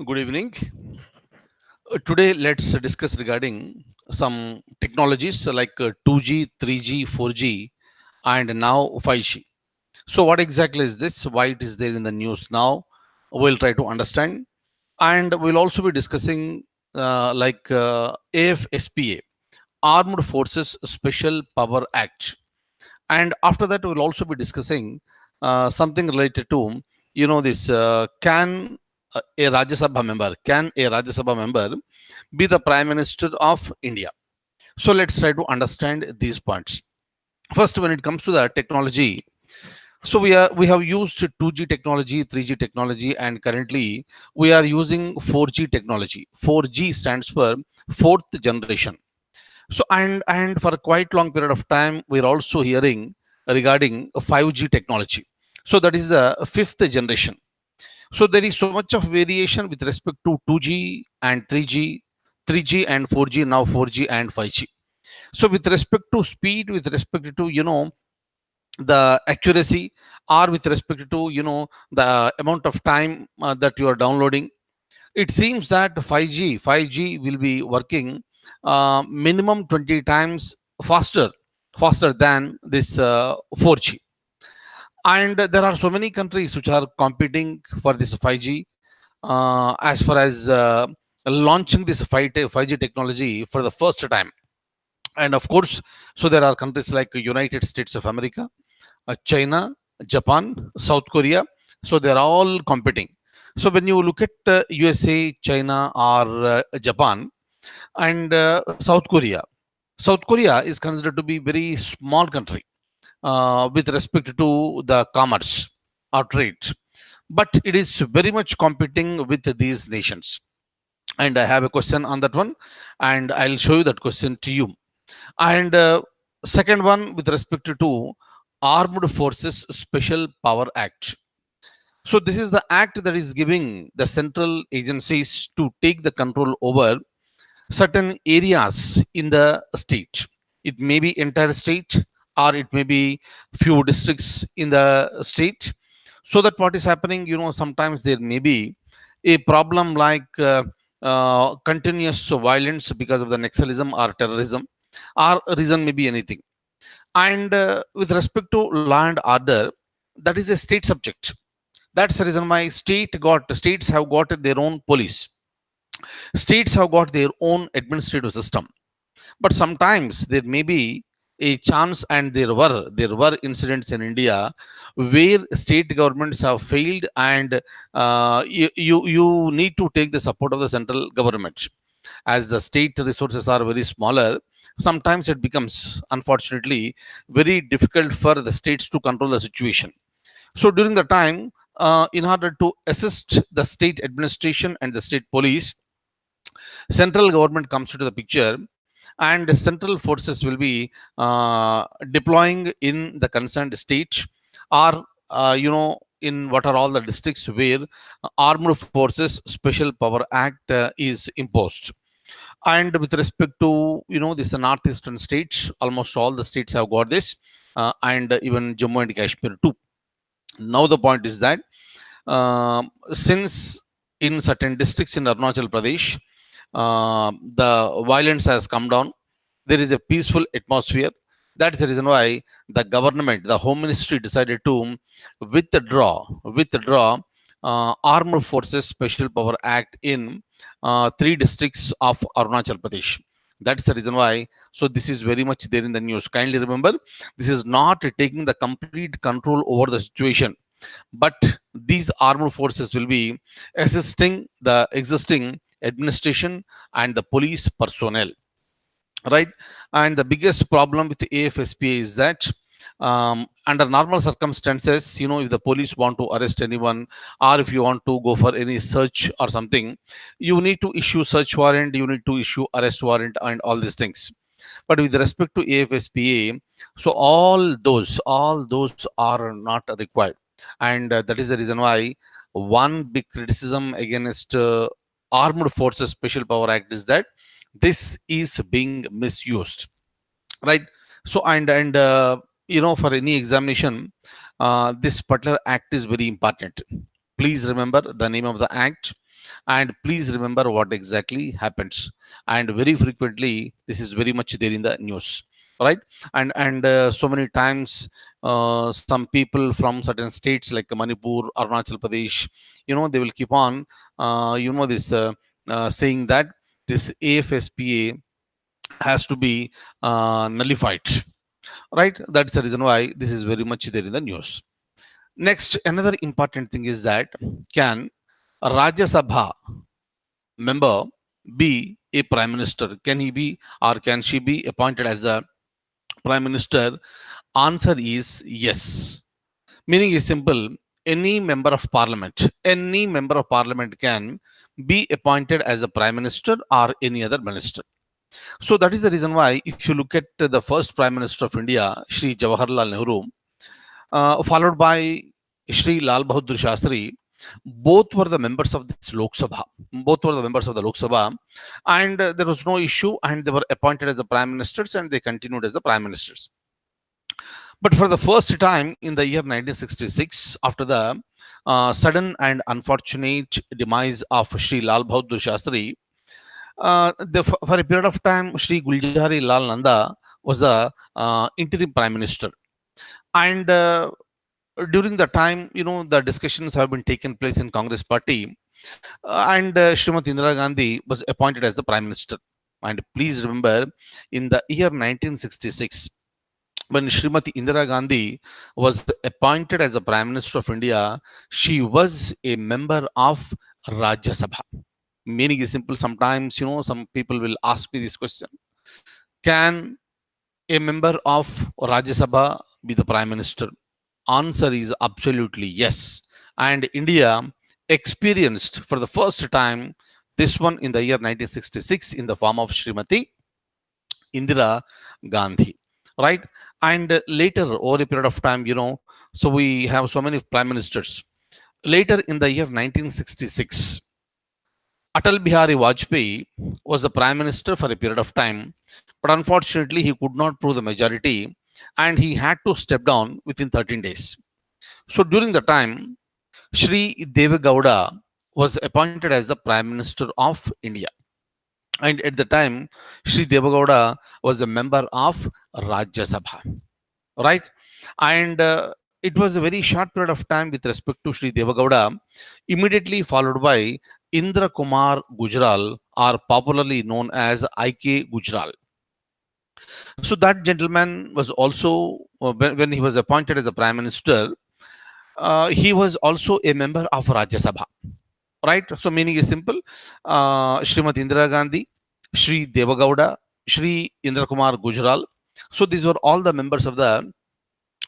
Good evening. Today, let's discuss regarding some technologies like 2G, 3G, 4G, and now 5G. So, what exactly is this? Why it is there in the news now? We'll try to understand, and we'll also be discussing AFSPA, Armed Forces Special Power Act, and after that, we'll also be discussing something related to this can a Rajya Sabha member be the Prime Minister of India? So let's try to understand these points. First, when it comes to the technology, so we have used 2G technology, 3G technology, and currently we are using 4G technology. 4G stands for fourth generation. So and for a quite long period of time, we're also hearing regarding 5G technology. So that is the fifth generation. So there is so much of variation with respect to 2G and 3G, 3G and 4G, now 4G and 5G. So with respect to speed, with respect to the accuracy, or with respect to the amount of time that you are downloading, it seems that 5G will be working minimum 20 times faster than this 4G. And there are so many countries which are competing for this 5G as far as launching this 5G technology for the first time. And of course, so there are countries like United States of America, China, Japan, South Korea. So they're all competing. So when you look at USA, China, or Japan, and South Korea is considered to be very small country with respect to the commerce or trade, but it is very much competing with these nations. And I have a question on that one, and I'll show you that question to you. And second one, with respect to Armed Forces Special Power Act. So this is the act that is giving the central agencies to take the control over certain areas in the state. It may be entire state, or it may be few districts in the state. So that what is happening, sometimes there may be a problem like continuous violence because of the Naxalism or terrorism, or reason may be anything. And with respect to law and order, that is a state subject. That's the reason why states have got their own police. States have got their own administrative system. But sometimes there may be a chance, and there were incidents in India where state governments have failed, and you need to take the support of the central government. As the state resources are very smaller, sometimes it becomes, unfortunately, very difficult for the states to control the situation. So during the time, in order to assist the state administration and the state police, central government comes into the picture, and central forces will be deploying in the concerned state, or in what are all the districts where Armed Forces Special Power Act is imposed. And with respect to this northeastern states, almost all the states have got this, and even Jammu and Kashmir too. Now the point is that since in certain districts in Arunachal Pradesh, the violence has come down, there is a peaceful atmosphere. That's the reason why the government, the Home Ministry, decided to withdraw Armed Forces Special Power Act in three districts of Arunachal Pradesh. That's the reason why. So this is very much there in the news. Kindly remember, this is not taking the complete control over the situation, but these armed forces will be assisting the existing administration and the police personnel, right? And the biggest problem with the AFSPA is that under normal circumstances, if the police want to arrest anyone, or if you want to go for any search or something, you need to issue search warrant, you need to issue arrest warrant, and all these things. But with respect to AFSPA, so all those are not required. And that is the reason why one big criticism against Armed Forces Special Power Act is that this is being misused, right? So and for any examination, this particular act is very important. Please remember the name of the act. And please remember what exactly happens. And very frequently, this is very much there in the news, right? And so many times, some people from certain states like Manipur, Arunachal Pradesh, they will keep on, this saying that this AFSPA has to be nullified, right? That's the reason why this is very much there in the news. Next, another important thing is that, can a Rajya Sabha member be a prime minister? Can he be, or can she be appointed as a prime minister? Answer is yes. Meaning is simple. Any member of parliament can be appointed as a prime minister or any other minister. So that is the reason why, if you look at the first prime minister of India, Shri Jawaharlal Nehru, followed by Shri Lal Bahadur Shastri, both were the members of this Lok Sabha. Both were the members of the Lok Sabha, and there was no issue, and they were appointed as the prime ministers, and they continued as the prime ministers. But for the first time in the year 1966, after the sudden and unfortunate demise of Shri Lal Bahadur Shastri, for a period of time, Shri Guljari Lal Nanda was the interim prime minister. And during the time, the discussions have been taken place in Congress party, and Srimati Indira Gandhi was appointed as the prime minister. And please remember, in the year 1966, when Srimati Indira Gandhi was appointed as the prime minister of India, she was a member of Rajya Sabha. Meaning is simple. Sometimes, some people will ask me this question: can a member of Rajya Sabha be the prime minister? Answer is absolutely yes. And India experienced for the first time this one in the year 1966 in the form of Srimati Indira Gandhi, right? And later, over a period of time, so we have so many prime ministers. Later in the year 1966, Atal Bihari Vajpayee was the prime minister for a period of time, but unfortunately, he could not prove the majority, and he had to step down within 13 days. So during the time, Sri Devegowda was appointed as the Prime Minister of India. And at the time, Sri Devegowda was a member of Rajya Sabha, right? And it was a very short period of time with respect to Sri Devegowda, immediately followed by Indra Kumar Gujral, or popularly known as IK Gujral. So that gentleman was also, when he was appointed as a Prime Minister, he was also a member of Rajya Sabha, right? So meaning is simple. Srimati Indira Gandhi, Sri Devagowda, Sri Indra Kumar Gujral. So these were all the members of the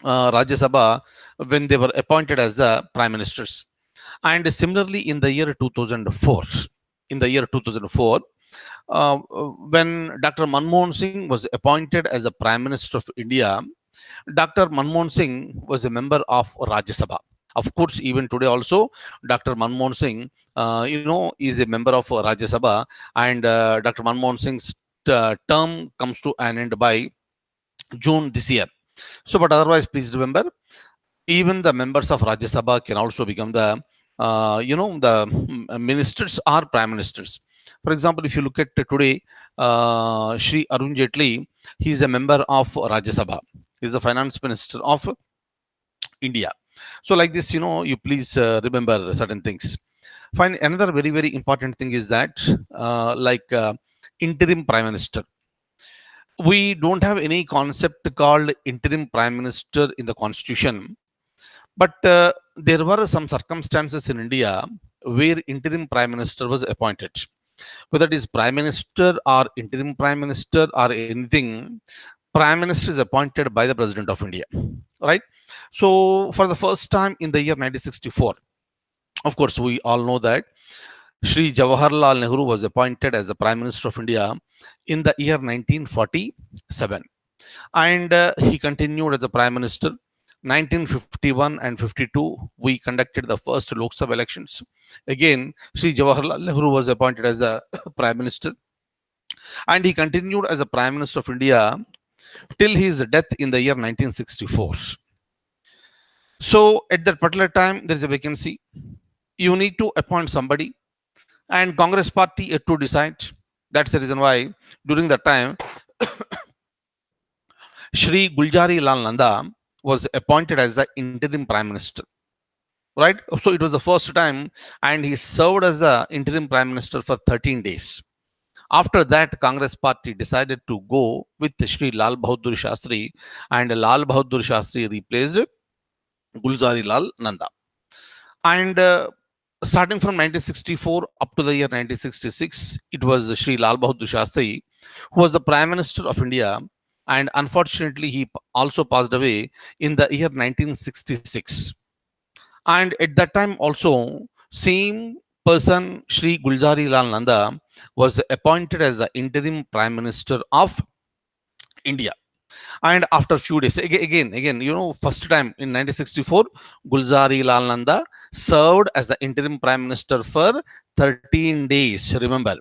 Rajya Sabha when they were appointed as the prime ministers. And similarly, in the year 2004, when Dr. Manmohan Singh was appointed as the Prime Minister of India, Dr. Manmohan Singh was a member of Rajya Sabha. Of course, even today also, Dr. Manmohan Singh, is a member of Rajya Sabha, and Dr. Manmohan Singh's term comes to an end by June this year. So, but otherwise, please remember, even the members of Rajya Sabha can also become the, ministers or prime ministers. For example, if you look at today, Shri Arun Jaitley, he is a member of Rajya Sabha. He is the finance minister of India. So, like this, you please remember certain things. Fine. Another very, very important thing is that, interim prime minister. We don't have any concept called interim prime minister in the constitution, but there were some circumstances in India where interim prime minister was appointed. Whether it is prime minister or interim prime minister or anything, prime minister is appointed by the president of India, right? So for the first time in the year 1964, of course, we all know that Shri Jawaharlal Nehru was appointed as the Prime Minister of India in the year 1947. And he continued as the Prime Minister. 1951 and 52, we conducted the first Lok Sabha elections. Again, Shri Jawaharlal Nehru was appointed as the Prime Minister. And he continued as the Prime Minister of India till his death in the year 1964. So at that particular time, there is a vacancy. You need to appoint somebody. and Congress party yet to decide. That's the reason why during that time Shri Guljari Lal Nanda was appointed as the interim prime minister. Right? So it was the first time, and he served as the interim prime minister for 13 days. After that, Congress party decided to go with Shri Lal Bahadur Shastri, and Lal Bahadur Shastri replaced Gulzari Lal Nanda. And starting from 1964 up to the year 1966, it was Shri Lal Bahadur Shastri who was the Prime Minister of India. And unfortunately, he also passed away in the year 1966. And at that time, also, same person, Shri Gulzari Lal Nanda, was appointed as the interim Prime Minister of India. And after a few days, again, first time in 1964, Gulzari Lal Nanda served as the interim prime minister for 13 days. Remember,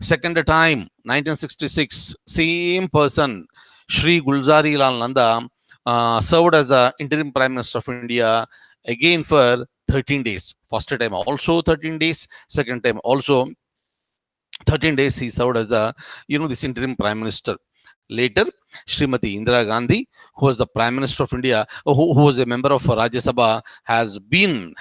second time, 1966, same person, Shri Gulzari Lal Nanda, served as the interim prime minister of India again for 13 days. First time also 13 days, second time also 13 days he served as the this interim prime minister. Later, Srimati Indira Gandhi, who was the Prime Minister of India, who was a member of Rajya Sabha, has been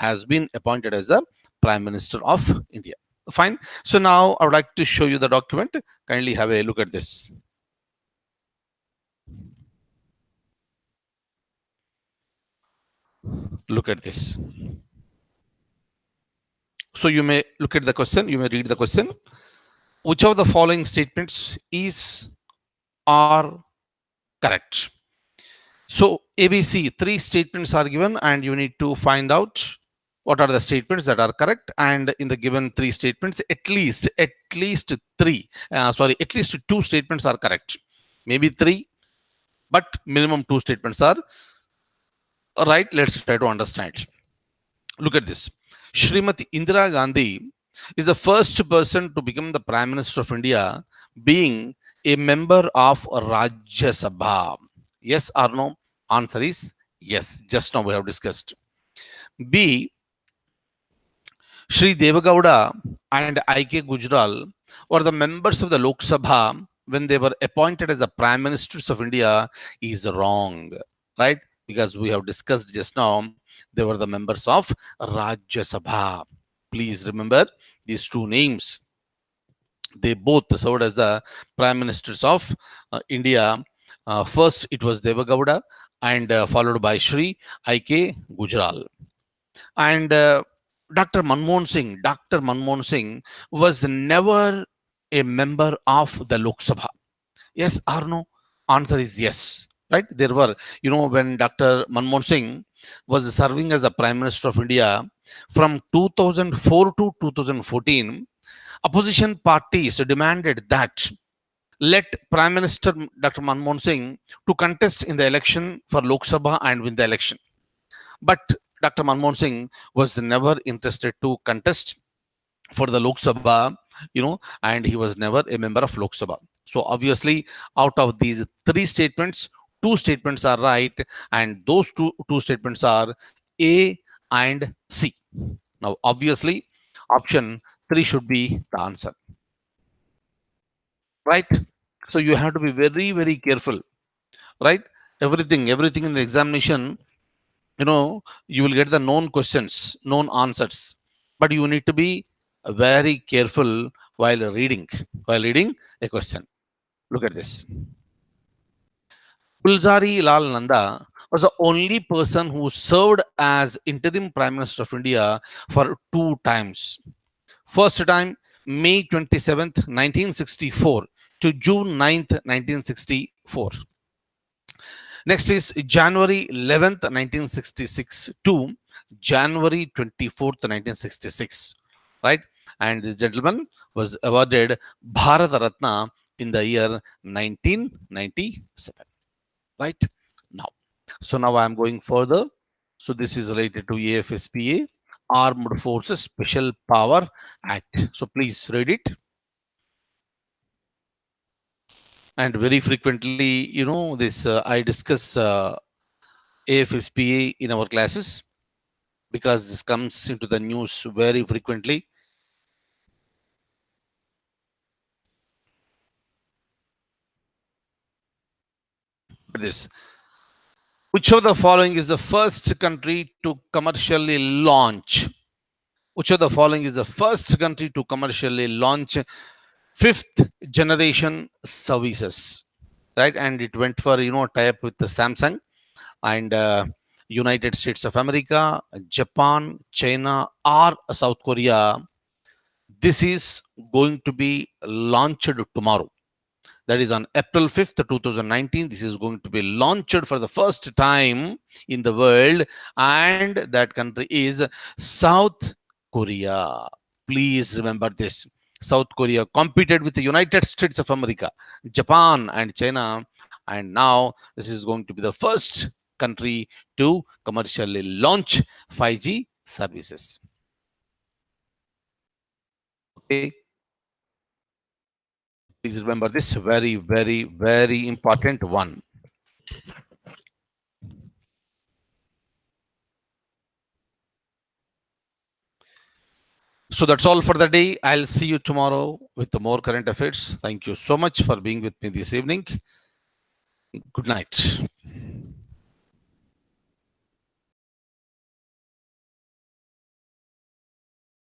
appointed as the Prime Minister of India. Fine. So now I would like to show you the document. Kindly have a look at this. Look at this. So you may look at the question. You may read the question. Which of the following statements is or correct? So ABC, three statements are given, and you need to find out what are the statements that are correct. And in the given three statements, at least three, at least two statements are correct. Maybe three, but minimum two statements are right. Let's try to understand. Look at this. Srimati Indira Gandhi is the first person to become the Prime Minister of India, being a member of Rajya Sabha. Yes or no? Answer is yes. Just now we have discussed. B. Sri Devagowda and I.K. Gujral were the members of the Lok Sabha when they were appointed as the Prime Ministers of India is wrong. Right? Because we have discussed just now, they were the members of Rajya Sabha. Please remember these two names. They both served as the Prime Ministers of India. First, it was Devagowda, and followed by Sri I.K. Gujral. And Dr. Manmohan Singh was never a member of the Lok Sabha. Yes or no? Answer is yes. Right? There were, when Dr. Manmohan Singh was serving as the Prime Minister of India from 2004 to 2014, opposition parties demanded that let Prime Minister Dr. Manmohan Singh to contest in the election for Lok Sabha and win the election. But Dr. Manmohan Singh was never interested to contest for the Lok Sabha, and he was never a member of Lok Sabha. So obviously, out of these three statements, two statements are right, and those two statements are A and C. Now, obviously, option 3 should be the answer. Right? So you have to be very, very careful. Right? Everything in the examination, you will get the known questions, known answers, but you need to be very careful while reading a question. Look at this. Gulzari Lal Nanda was the only person who served as interim Prime Minister of India for two times. First time, May 27th, 1964 to June 9th, 1964. Next is January 11th, 1966 to January 24th, 1966. Right? And this gentleman was awarded Bharat Ratna in the year 1997. Right? Now. So now I am going further. So this is related to AFSPA, Armed Forces Special Power Act. So please read it. And very frequently, this I discuss AFSPA in our classes because this comes into the news very frequently. this. Which of the following is the first country to commercially launch? Which of the following is the first country to commercially launch fifth generation services? Right, and it went for tie up with the Samsung and United States of America, Japan, China, or South Korea. This is going to be launched tomorrow. That is on April 5th, 2019. This is going to be launched for the first time in the world, and that country is South Korea. Please remember this. South Korea competed with the United States of America, Japan, and China, and now this is going to be the first country to commercially launch 5G services. Okay. Please remember this very, very, very important one. So that's all for the day. I'll see you tomorrow with the more current affairs. Thank you so much for being with me this evening. Good night.